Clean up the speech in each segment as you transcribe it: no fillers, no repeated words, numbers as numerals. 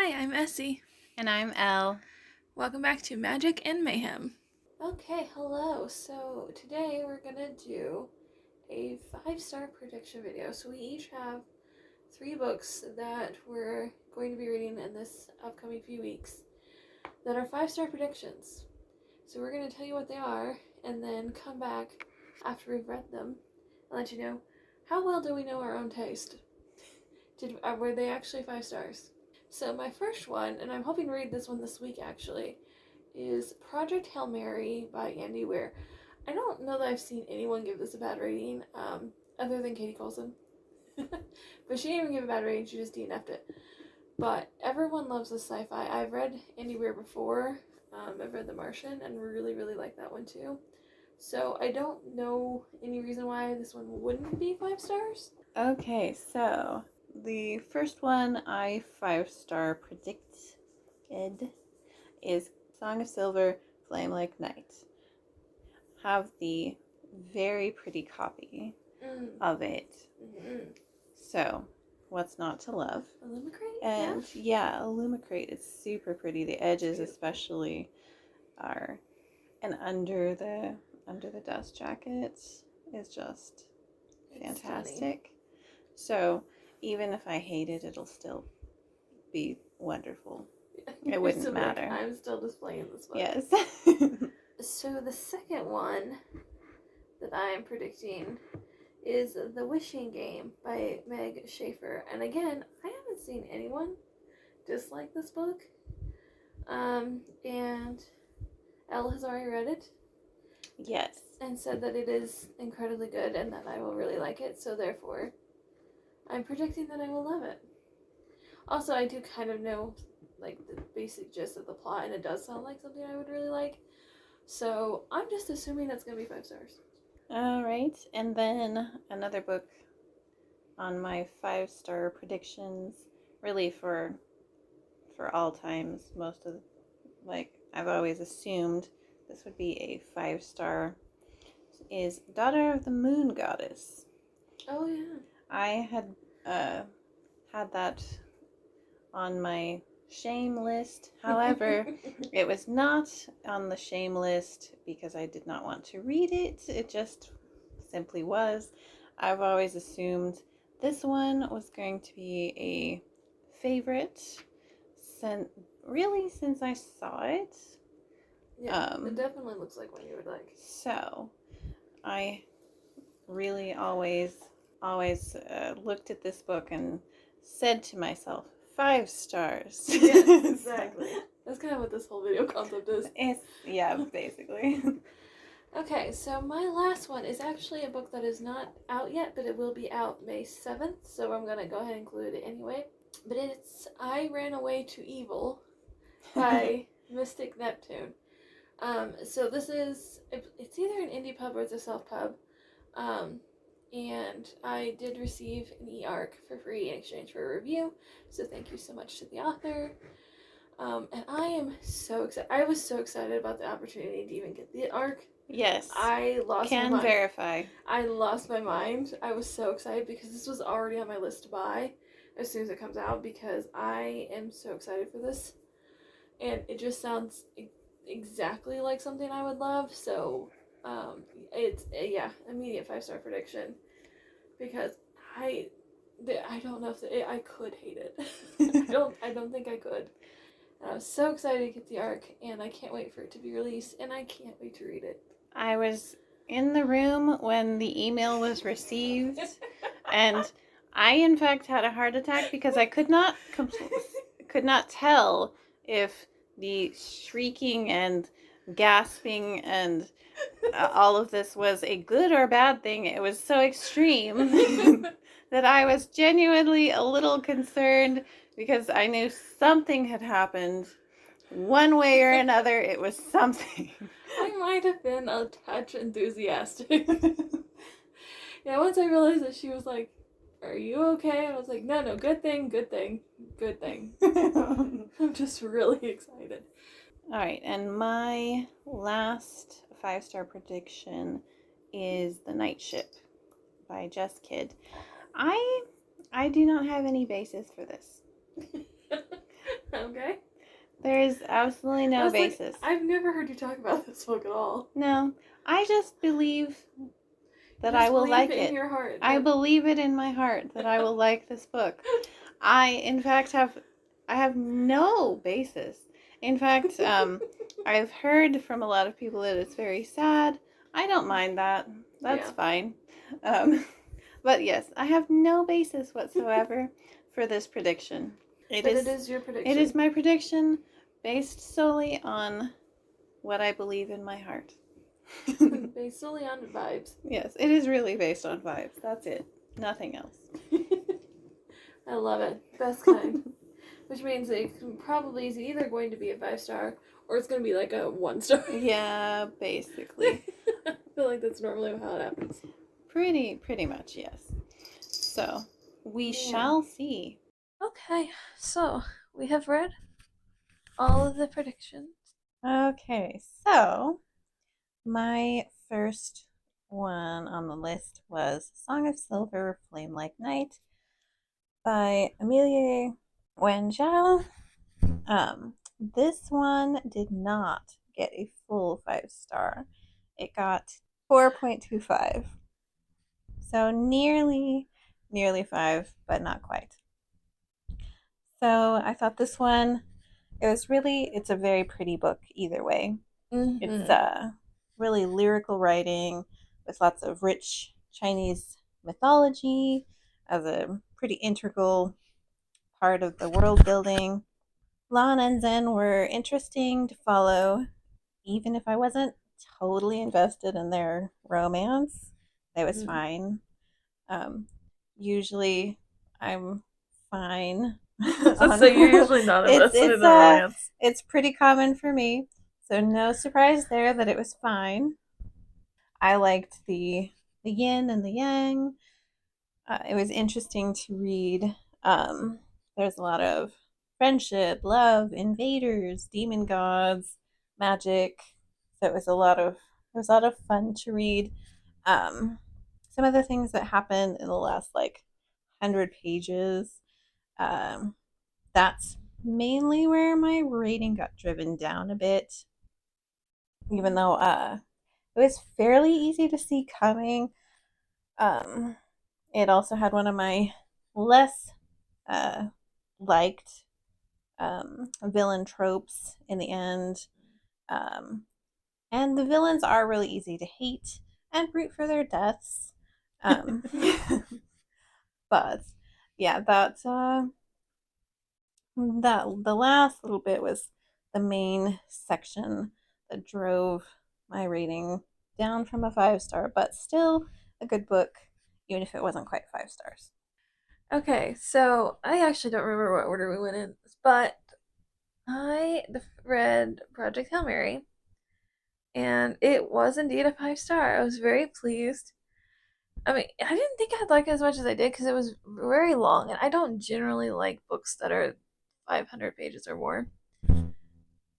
Hi, I'm Essie. And I'm Elle. Welcome back to Magic and Mayhem. Okay, hello. So today we're gonna do a 5-star prediction video. So we each have 3 books that we're going to be reading in this upcoming few weeks that are 5-star predictions. So we're gonna tell you what they are and then come back after we've read them and let you know how well do we know our own taste. Were they actually 5 stars? So my first one, and I'm hoping to read this one this week actually, is Project Hail Mary by Andy Weir. I don't know that I've seen anyone give this a bad rating, other than Katie Coulson. But she didn't even give a bad rating, she just DNF'd it. But everyone loves this sci-fi. I've read Andy Weir before. I've read The Martian and really, really like that one too. So I don't know any reason why this one wouldn't be 5 stars. Okay, so the first one I 5-star predicted is Song of Silver, Flame Like Night. Have the very pretty copy of it. Mm-hmm. So, what's not to love? Illumicrate? And yeah, Illumicrate. It's super pretty. The edges especially are, and under the dust jacket is just fantastic. Stunning. So even if I hate it, it'll still be wonderful. It wouldn't matter. I'm still displaying this book. Yes. So the second one that I'm predicting is The Wishing Game by Meg Schaefer. And again, I haven't seen anyone dislike this book. And Elle has already read it. Yes. And said that it is incredibly good and that I will really like it. So therefore, I'm predicting that I will love it. Also, I do kind of know like the basic gist of the plot, and it does sound like something I would really like. So I'm just assuming that's going to be 5 stars. All right. And then another book on my 5-star predictions, really for all times, most of, like, I've always assumed this would be a 5-star, is Daughter of the Moon Goddess. Oh, yeah. I had had that on my shame list. However, it was not on the shame list because I did not want to read it. It just simply was. I've always assumed this one was going to be a favorite since I saw it. Yeah, it definitely looks like one you would like. So, I really always looked at this book and said to myself, 5 stars. Yes, exactly. That's kind of what this whole video concept is. Yeah, basically. Okay, so my last one is actually a book that is not out yet, but it will be out May 7th, so I'm going to go ahead and include it anyway. But it's I Ran Away to Evil by Mystic Neptune. So this is, it's either an indie pub or it's a self-pub. And I did receive an e-arc for free in exchange for a review, so thank you so much to the author. And I am so excited. I was so excited about the opportunity to even get the arc. Yes. I lost my mind. Can verify. I lost my mind. I was so excited because this was already on my list to buy as soon as it comes out because I am so excited for this. And it just sounds exactly like something I would love, so it's immediate 5-star prediction because I don't know if I could hate it. I don't think I could. And I was so excited to get the arc, and I can't wait for it to be released, and I can't wait to read it. I was in the room when the email was received, and I in fact had a heart attack because I could not tell if the shrieking and gasping and all of this was a good or bad thing. It was so extreme that I was genuinely a little concerned because I knew something had happened. One way or another, it was something. I might have been a touch enthusiastic. Yeah, once I realized that she was like, "Are you okay?" And I was like, no, good thing. I'm just really excited. Alright, and my last 5-star prediction is The Night Ship by Just Kid. I do not have any basis for this. There's absolutely I no was like, basis. I've never heard you talk about this book at all. No, I just believe that You I just will believe like in it. your heart. I believe it in my heart that I will like this book. I, in fact, I have no basis. In fact, I've heard from a lot of people that it's very sad. I don't mind that. That's Yeah. fine. But yes, I have no basis whatsoever for this prediction. But it is your It is prediction. my prediction based solely on what I believe in my heart. Based solely on vibes. Yes, it is really based on vibes. That's it. Nothing else. I love it. Best kind. Which means it probably is either going to be a 5-star or it's going to be like a 1-star. Yeah, basically. I feel like that's normally how it happens. Pretty much, yes. So, we shall see. Okay, so we have read all of the predictions. Okay, so my first one on the list was Song of Silver, Flame Like Night by Amelia Wenzhou. This one did not get a full 5-star. It got 4.25. So nearly 5, but not quite. So I thought this one, it's a very pretty book either way. It's really lyrical writing with lots of rich Chinese mythology as a pretty integral part of the world building. Lan and Zen were interesting to follow, even if I wasn't totally invested in their romance. It was fine. Usually, I'm fine. So you're usually not invested in the romance. It's pretty common for me, so no surprise there that it was fine. I liked the yin and the yang. It was interesting to read. There's a lot of friendship, love, invaders, demon gods, magic. So it was a lot of fun to read. Some of the things that happened in the last like 100 pages. Um, that's mainly where my rating got driven down a bit, even though it was fairly easy to see coming. Um, it also had one of my less uh, liked villain tropes in the end. Um, and the villains are really easy to hate and root for their deaths. Um, but yeah, that the last little bit was the main section that drove my rating down from a 5-star, but still a good book, even if it wasn't quite 5 stars. Okay, so I actually don't remember what order we went in, but I read Project Hail Mary, and it was indeed a 5-star. I was very pleased. I mean, I didn't think I'd like it as much as I did because it was very long, and I don't generally like books that are 500 pages or more.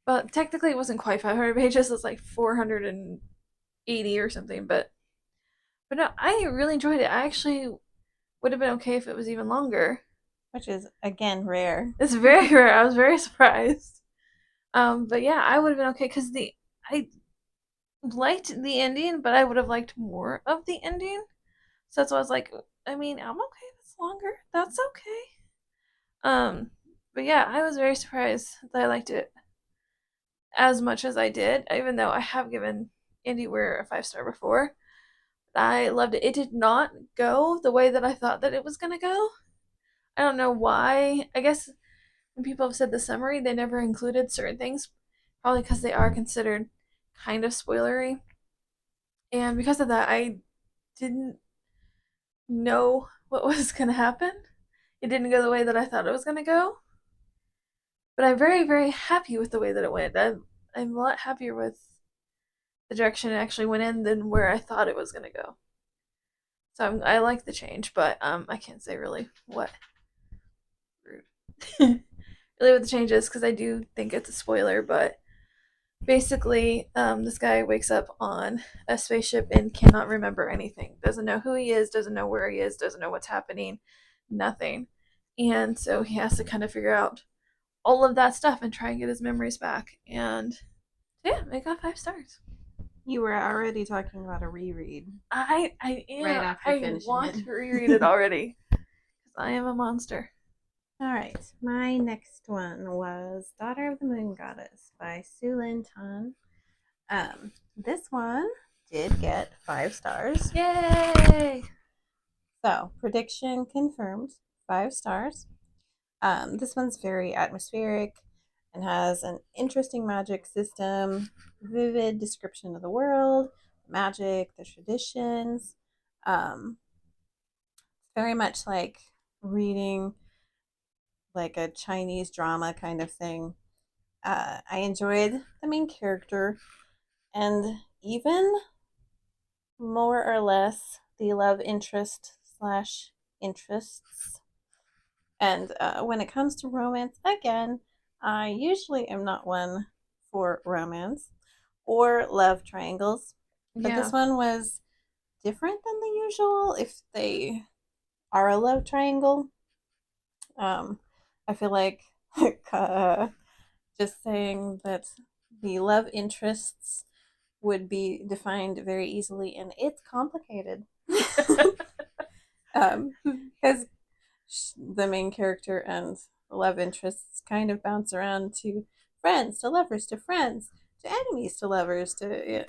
But technically, it wasn't quite 500 pages. It was like 480 or something. But no, I really enjoyed it. I actually would have been okay if it was even longer. Which is again rare. It's very rare. I was very surprised. But yeah, I would have been okay because I liked the ending, but I would have liked more of the ending. So that's why I was like, I mean, I'm okay if it's longer. That's okay. Um, but yeah, I was very surprised that I liked it as much as I did, even though I have given Indie Weir a 5-star before. I loved it. It did not go the way that I thought that it was gonna go. I don't know why. I guess when people have said the summary, they never included certain things, probably because they are considered kind of spoilery. And because of that, I didn't know what was gonna happen. It didn't go the way that I thought it was gonna go. But I'm very, very happy with the way that it went. I'm a lot happier with the direction it actually went in than where I thought it was gonna go. So I like the change, but I can't say really what really what the change is because I do think it's a spoiler. But basically, this guy wakes up on a spaceship and cannot remember anything. Doesn't know who he is. Doesn't know where he is. Doesn't know what's happening. Nothing. And so he has to kind of figure out all of that stuff and try and get his memories back. And yeah, it got 5 stars. You were already talking about a reread I right am. after I finishing want it. to reread it already because I am a monster. All right, my next one was Daughter of the Moon Goddess by Su Lin Tan. This one did get 5 stars. Yay! So, prediction confirmed, 5 stars. This one's very atmospheric and has an interesting magic system, vivid description of the world, magic, the traditions. It's very much like reading like a Chinese drama kind of thing. I enjoyed the main character and even more or less the love interest slash interests. And when it comes to romance, again, I usually am not one for romance or love triangles, but Yeah. this one was different than the usual. If they are a love triangle, I feel like uh, just saying that the love interests would be defined very easily, and it's complicated. Because the main character and the love interests kind of bounce around to friends to lovers to friends to enemies to lovers to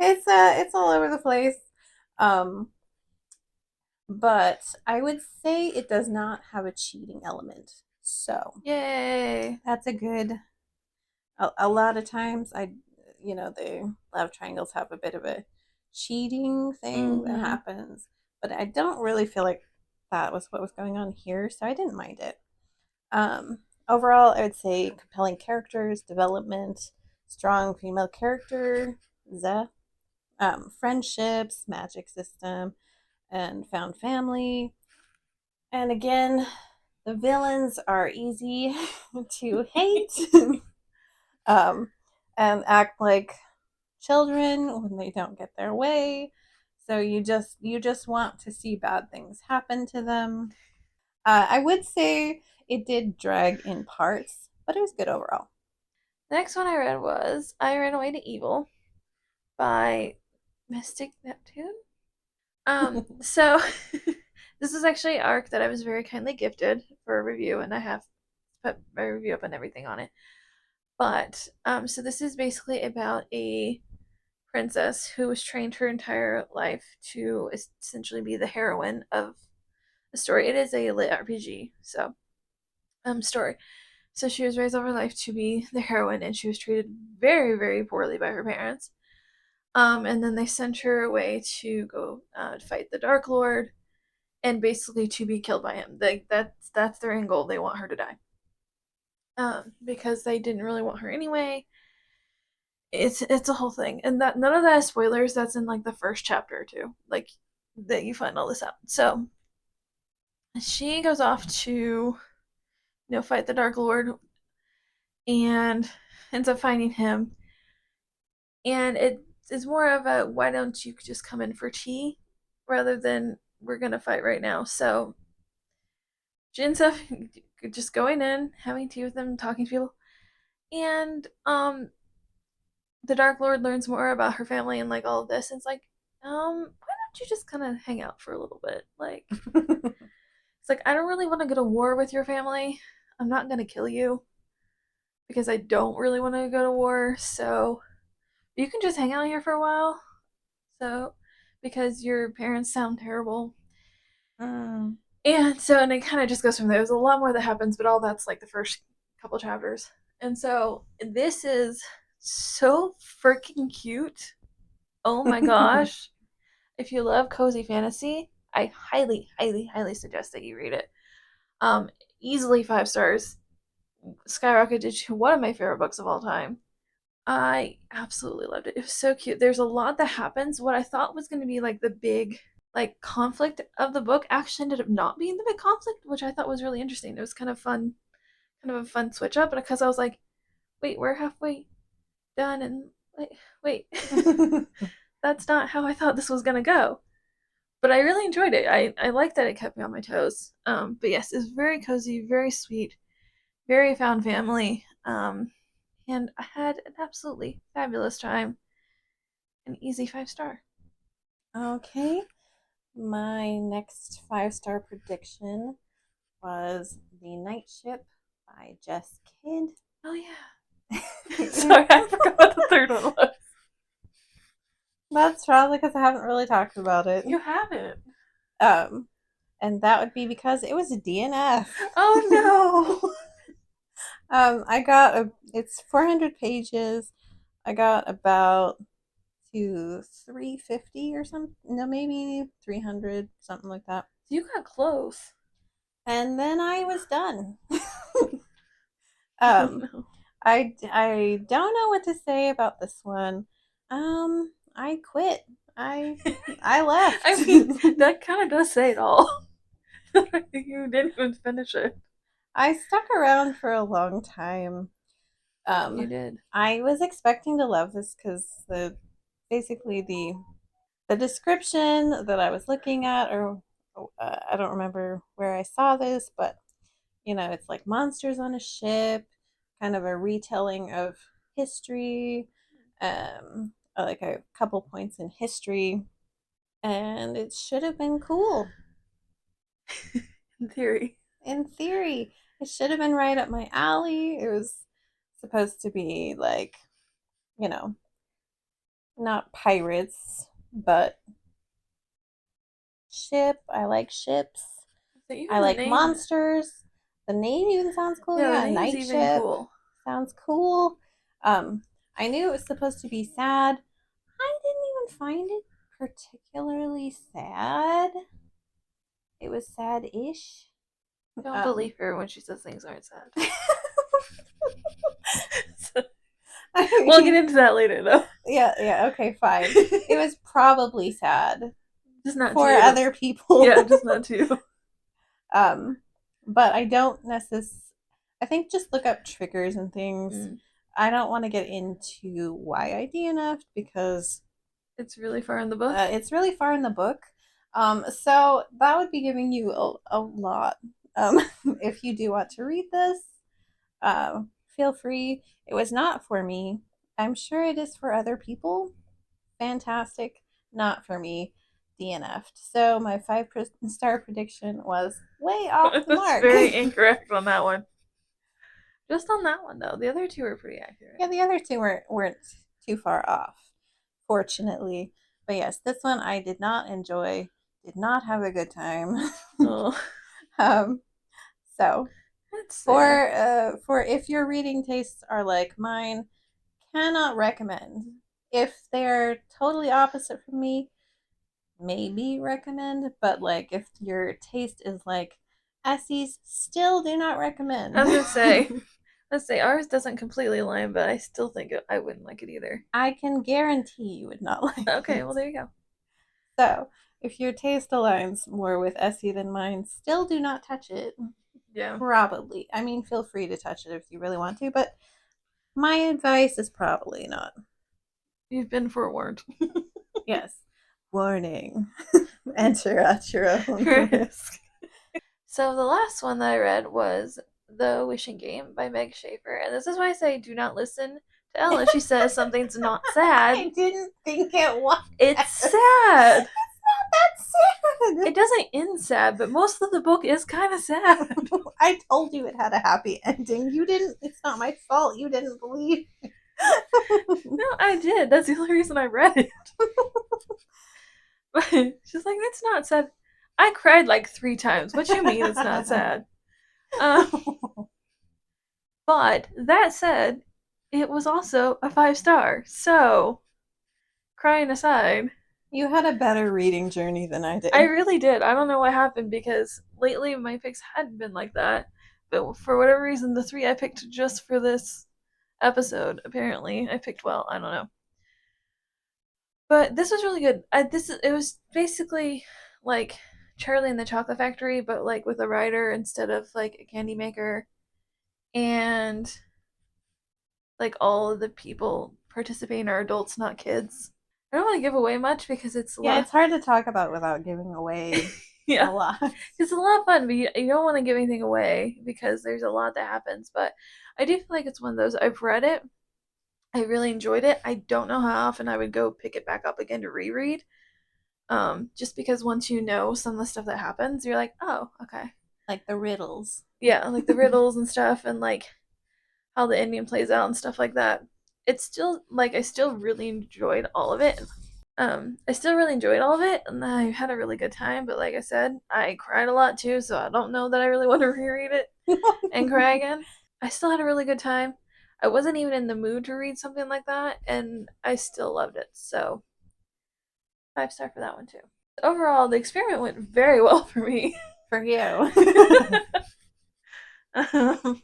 it's all over the place. Um, but I would say it does not have a cheating element. So Yay! that's a good. A lot of times, the love triangles have a bit of a cheating thing that Mm-hmm. happens, but I don't really feel like that was what was going on here, so I didn't mind it. Overall, I would say compelling characters, development, strong female character, friendships, magic system, and found family. And again, the villains are easy to hate um, and act like children when they don't get their way. So you just want to see bad things happen to them. I would say it did drag in parts, but it was good overall. The next one I read was I Ran Away to Evil by Mystic Neptune. So this is actually an arc that I was very kindly gifted for a review, and I have put my review up and everything on it. But so this is basically about a princess who was trained her entire life to essentially be the heroine of a story. It is a lit RPG, so story. So she was raised all her life to be the heroine, and she was treated very, very poorly by her parents. And then they sent her away to go fight the Dark Lord, and basically to be killed by him. That's their end goal. They want her to die. Because they didn't really want her anyway. It's a whole thing, and that none of that is spoilers. That's in like the first chapter too. Like that you find all this out. So she goes off to fight the Dark Lord and ends up finding him. And it is more of a why don't you just come in for tea rather than we're gonna fight right now. So she ends up just going in, having tea with them, talking to people, and the Dark Lord learns more about her family and like all of this. And it's like, why don't you just kind of hang out for a little bit? Like, it's like I don't really want to go to war with your family. I'm not gonna kill you because I don't really want to go to war. So you can just hang out here for a while. So because your parents sound terrible. Mm. And it kind of just goes from there. There's a lot more that happens, but all that's like the first couple chapters. And so this is so freaking cute. Oh my gosh. If you love cozy fantasy, I highly, highly, highly suggest that you read it. Um, Easily 5 stars. Skyrocketed to one of my favorite books of all time. I absolutely loved it. It was so cute. There's a lot that happens. What I thought was going to be like the big like conflict of the book actually ended up not being the big conflict, which I thought was really interesting. It was kind of fun, kind of a fun switch up because I was like, wait, we're halfway done and wait. That's not how I thought this was going to go. But I really enjoyed it. I like that it kept me on my toes. But yes, it's very cozy, very sweet. very found family. And I had an absolutely fabulous time. An easy 5 star. Okay. My next 5-star prediction was The Night Ship by Jess Kidd. Oh yeah. Sorry, I forgot what the third one was. That's probably because I haven't really talked about it. You haven't. Um, and that would be because it was a DNF. Oh no. I got it's 400 pages. I got about to 350 or something. No, maybe 300, something like that. You got close. And then I was done. Oh um, no. I don't know what to say about this one. I quit. I left. I mean, that kind of does say it all. You didn't even finish it. I stuck around for a long time. You did. I was expecting to love this because basically the description that I was looking at, or I don't remember where I saw this, but it's like monsters on a ship, kind of a retelling of history, like a couple points in history, and it should have been cool. In theory. In theory, it should have been right up my alley. It was supposed to be like, you know, not pirates, but ship. I like ships. So even I the like name. monsters. The name even sounds cool. Yeah, the Yeah, name's night even ship cool. sounds cool. I knew it was supposed to be sad. I didn't even find it particularly sad. It was sad-ish. Don't Um, believe her when she says things aren't sad. So, I we'll get mean, into that later, though. yeah, okay, fine. It was probably sad Just not to for you. other people. Yeah, just not to you. um, but I don't necessarily. I think just look up triggers and things. Mm. I don't want to get into why I DNF'd because It's really far in the book. it's really far in the book. So that would be giving you a lot. If you do want to read this, feel free. It was not for me. I'm sure it is for other people. Fantastic. Not for me. DNF'd. So my 5-star prediction was way off the That's mark. very incorrect on that one. Just on that one, though. The other two were pretty accurate. Yeah, the other two weren't too far off, fortunately. But yes, this one I did not enjoy. Did not have a good time. Oh, um, so that's fair. for if your reading tastes are like mine, cannot recommend. If they're totally opposite from me, maybe recommend. But like if your taste is like Essie's, still do not recommend. I was gonna say, let's say ours doesn't completely align, but I still think I wouldn't like it either. I can guarantee you would not like Okay, it. well there you go. So, if your taste aligns more with Essie than mine, still do not touch it. Yeah, Probably. I mean, feel free to touch it if you really want to, but my advice is probably not. you've been forewarned. Yes. Warning. Enter at your own risk. Risk. So the last one that I read was The Wishing Game by Meg Schaefer, and this is why I say do not listen to Ella. She says something's not sad. I didn't think it was. It's It's sad. not that sad. It doesn't end sad, but most of the book is kind of sad. I told you it had a happy ending. You didn't. It's not my fault. You didn't believe. No, I did. That's the only reason I read it. But she's like, it's not sad. I cried like 3 times. What you mean it's not sad? Um, but that said, it was also a 5 star. So, crying aside, You had a better reading journey than I I did. really did. I don't know what happened because lately my picks hadn't been like that. But for whatever reason, the 3 I picked just for this episode, apparently, I picked well. I don't know. But this was really good. It was basically like Charlie and the Chocolate Factory, but like with a writer instead of like a candy maker, and like all of the people participating are adults, not kids. I don't want to give away much because it's a Yeah, lot. it's hard to talk about without giving away. Yeah. a lot. It's a lot of fun, but you don't want to give anything away because there's a lot that happens. But I do feel like it's one of those. I've read it. I really enjoyed it. I don't know how often I would go pick it back up again to reread. Just because once you know some of the stuff that happens, you're like, oh, okay. Like the riddles. Yeah, like the riddles and stuff, and like how the ending plays out and stuff like that. It's still like I still really enjoyed all of it. I still really enjoyed all of it, and I had a really good time. But like I said, I cried a lot too, so I don't know that I really want to reread it and cry again. I still had a really good time. I wasn't even in the mood to read something like that, and I still loved it. So 5 star for that one too. Overall, the experiment went very well for me. For you. um,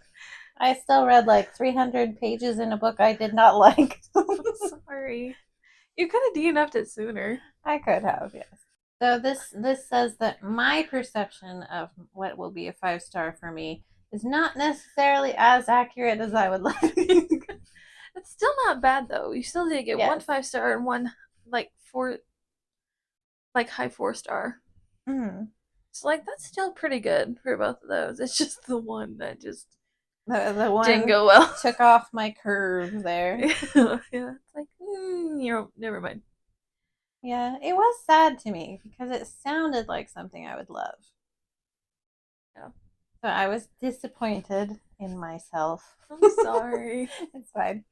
I still read like 300 pages in a book I did not like. sorry. You could have DNF'd it sooner. I could have, yes. So this says that my perception of what will be a 5 star for me is not necessarily as accurate as I would like. It's still not bad though. You still did get one Yes. 5 star and one like high 4 star. Mm. So like that's still pretty good for both of those. It's just the one that just The didn't one go well. took off my curve there. Yeah, it's like never mind. Yeah, it was sad to me because it sounded like something I would love. Yeah. So I was disappointed in myself. I'm sorry. It's fine.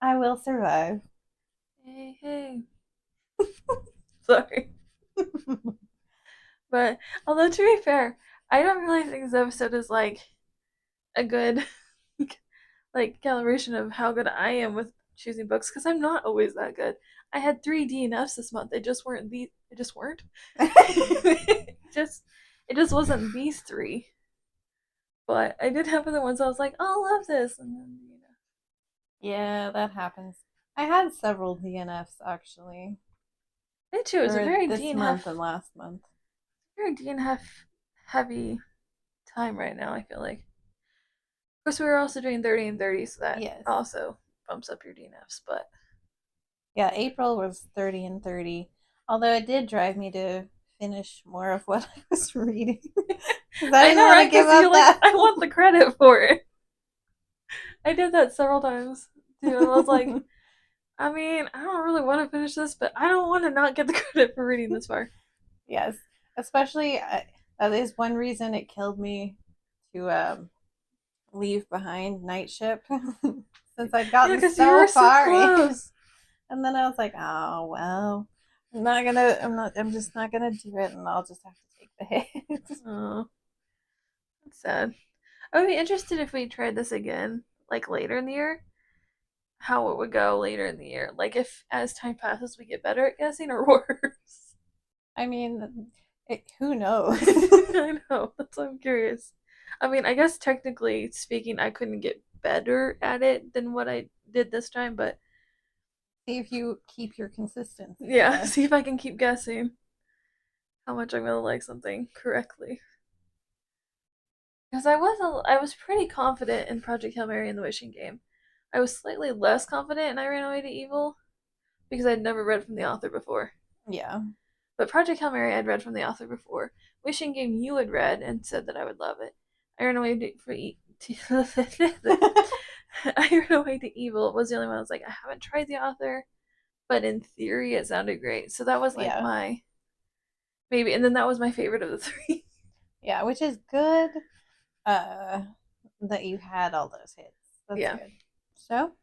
I will survive. Hey. Sorry. But although to be fair, I don't really think this episode is like a good like calibration of how good I am with choosing books because I'm not always that good. I had 3 DNFs this month. They just weren't these. They just weren't. It just wasn't these three. But I did have other ones. I was like, oh, I love this, and then Yeah, that happens. I had several DNFs actually me too. It was a for very this month and last month. very DNF heavy time right now. I feel like. Of course, we were also doing 30 and 30, so that Yes. also bumps up your DNFs. But Yeah, April was 30 and 30. Although it did drive me to finish more of what I was reading. Because I I didn't know, want to right? give Because you're up like, that. I want the credit for it. I did that several times too. I was like, I mean, I don't really want to finish this, but I don't want to not get the credit for reading this far. Yes. Especially, that is one reason it killed me to leave behind Night Ship. Since I'd Yeah, gotten because you so were so far in. close. And then I was like, oh, well. I'm just not gonna do it, and I'll just have to take the hit. Oh, that's sad. I would be interested if we tried this again, like later in the year, how it would go later in the year. Like if as time passes we get better at guessing or worse. I mean, who knows? I know, that's why I'm curious. I mean, I guess technically speaking, I couldn't get better at it than what I did this time, but See if you keep your consistency, I yeah, guess. see if I can keep guessing how much I'm gonna like something correctly. Because I was pretty confident in Project Hail Mary and the Wishing Game. I was slightly less confident in I Ran Away to Evil because I'd never read from the author before. Yeah. But Project Hail Mary I'd read from the author before. Wishing Game you had read and said that I would love it. I Ran Away I Ran Away to Evil was the only one I was like, I haven't tried the author, but in theory it sounded great. So that was like Yeah. my maybe, and then that was my favorite of the three. Yeah, which is good that you had all those hits. That's Yeah. good. So,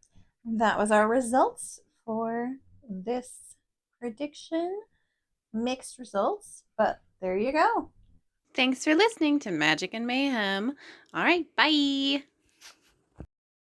that was our results for this prediction. Mixed results, but there you go. Thanks for listening to Magic and Mayhem. All right, bye.